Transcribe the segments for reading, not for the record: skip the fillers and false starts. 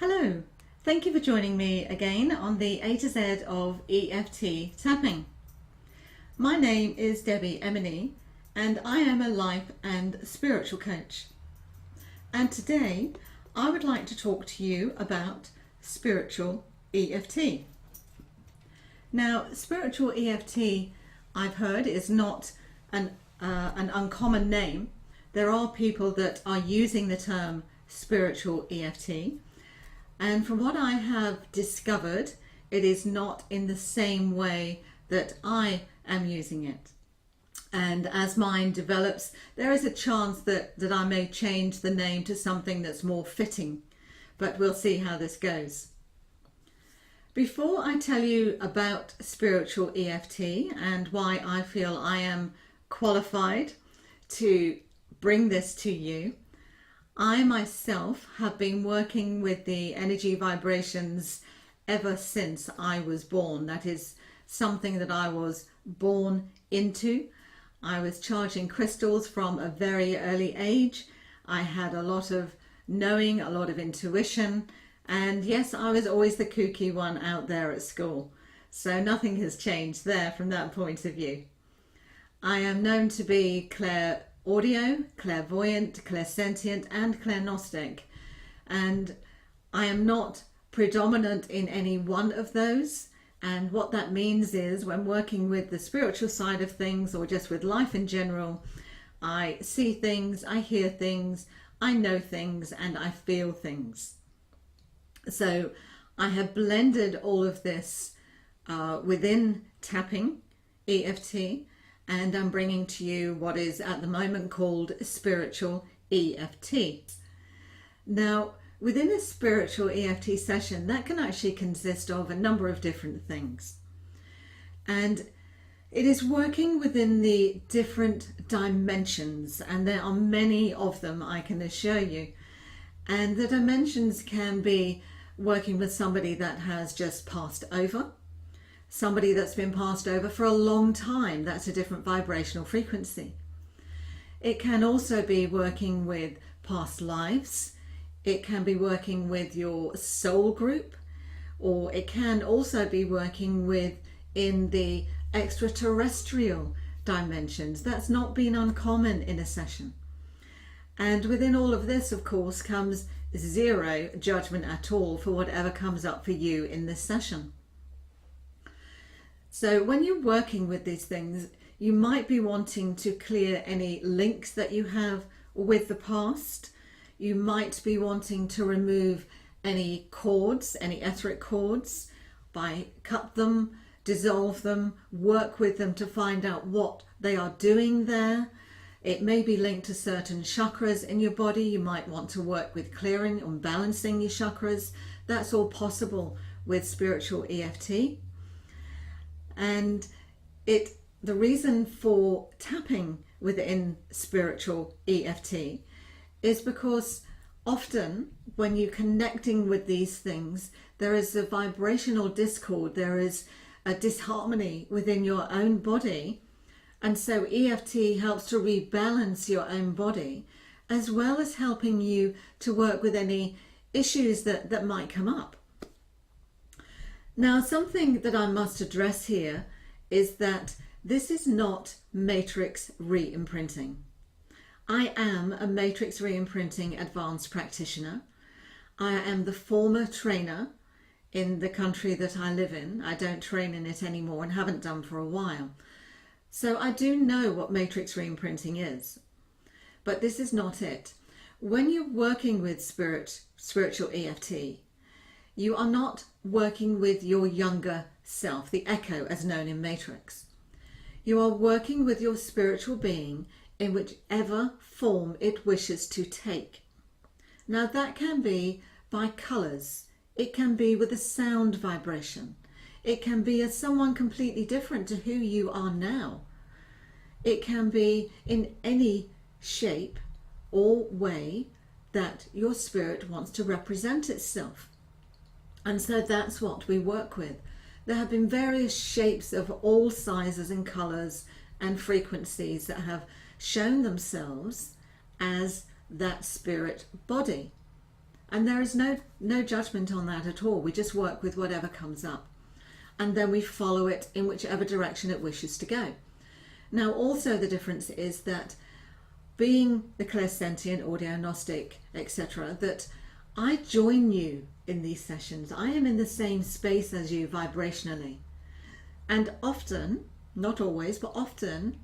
Hello, thank you for joining me again on the A to Z of EFT Tapping. My name is Debbie Emily and I am a life and spiritual coach. And today I would like to talk to you about Spiritual EFT. Now, Spiritual EFT, I've heard, is not an uncommon name. There are people that are using the term Spiritual EFT. And from what I have discovered, it is not in the same way that I am using it. And as mine develops, there is a chance that I may change the name to something that's more fitting, but we'll see how this goes. Before I tell you about Spiritual EFT and why I feel I am qualified to bring this to you, I myself have been working with the energy vibrations ever since I was born. That is something that I was born into. I was charging crystals from a very early age. I had a lot of knowing, a lot of intuition, and yes, I was always the kooky one out there at school. So nothing has changed there from that point of view. I am known to be clairaudio, clairvoyant, clairsentient and clairgnostic, and I am not predominant in any one of those. And what that means is when working with the spiritual side of things or just with life in general, I see things, I hear things, I know things and I feel things. So I have blended all of this within tapping EFT, and I'm bringing to you what is at the moment called Spiritual EFT. Now, within a Spiritual EFT session, that can actually consist of a number of different things. And it is working within the different dimensions, and there are many of them, I can assure you. And the dimensions can be working with somebody that has just passed over, somebody that's been passed over for a long time. That's a different vibrational frequency. It can also be working with past lives. It can be working with your soul group, or it can also be working with in the extraterrestrial dimensions. That's not been uncommon in a session. And within all of this, of course, comes zero judgment at all for whatever comes up for you in this session. So when you're working with these things, you might be wanting to clear any links that you have with the past. You might be wanting to remove any cords, any etheric cords, by cut them, dissolve them, work with them to find out what they are doing there. It may be linked to certain chakras in your body. You might want to work with clearing and balancing your chakras. That's all possible with Spiritual EFT. And the reason for tapping within Spiritual EFT is because often when you're connecting with these things, there is a vibrational discord, there is a disharmony within your own body. And so EFT helps to rebalance your own body, as well as helping you to work with any issues that might come up. Now, something that I must address here is that this is not matrix re-imprinting. I am a matrix re-imprinting advanced practitioner. I am the former trainer in the country that I live in. I don't train in it anymore and haven't done for a while. So I do know what matrix re-imprinting is, but this is not it. When you're working with Spiritual EFT, you are not working with your younger self, the echo as known in Matrix. You are working with your spiritual being in whichever form it wishes to take. Now that can be by colours, it can be with a sound vibration, it can be as someone completely different to who you are now. It can be in any shape or way that your spirit wants to represent itself. And so that's what we work with. There have been various shapes of all sizes and colours and frequencies that have shown themselves as that spirit body. And there is no judgment on that at all. We just work with whatever comes up. And then we follow it in whichever direction it wishes to go. Now, also the difference is that being the clairsentient, audiognostic, etc., that I join you in these sessions. I am in the same space as you vibrationally. And often, not always, but often,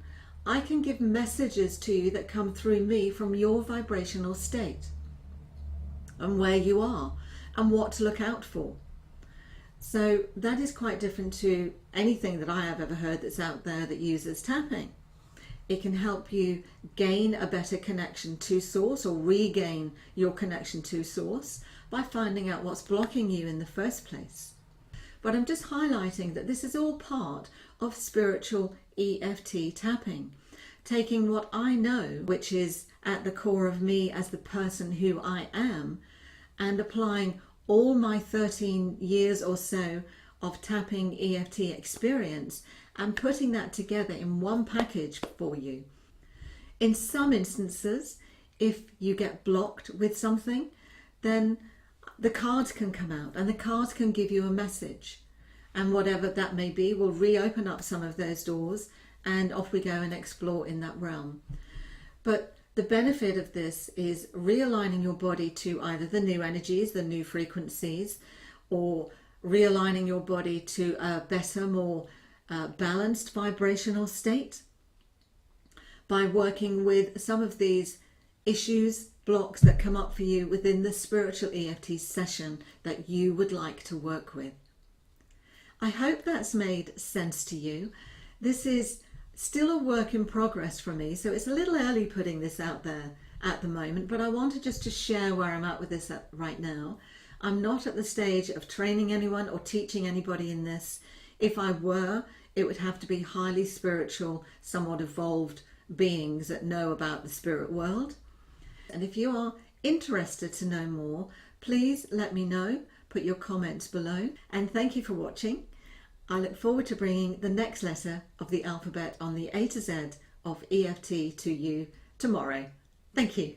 I can give messages to you that come through me from your vibrational state and where you are and what to look out for. So that is quite different to anything that I have ever heard that's out there that uses tapping. It can help you gain a better connection to source or regain your connection to source by finding out what's blocking you in the first place. But I'm just highlighting that this is all part of spiritual EFT tapping, taking what I know, which is at the core of me as the person who I am, and applying all my 13 years or so of tapping EFT experience and putting that together in one package for you. In some instances, if you get blocked with something, then the cards can come out and the cards can give you a message. And whatever that may be will reopen up some of those doors, and off we go and explore in that realm. But the benefit of this is realigning your body to either the new energies, the new frequencies, or realigning your body to a better, more balanced vibrational state by working with some of these issues, blocks that come up for you within the spiritual EFT session that you would like to work with. I hope that's made sense to you. This is still a work in progress for me, so it's a little early putting this out there at the moment, but I wanted just to share where I'm at with this right now. I'm not at the stage of training anyone or teaching anybody in this. If I were, it would have to be highly spiritual, somewhat evolved beings that know about the spirit world. And if you are interested to know more, please let me know. Put your comments below. And thank you for watching. I look forward to bringing the next letter of the alphabet on the A to Z of EFT to you tomorrow. Thank you.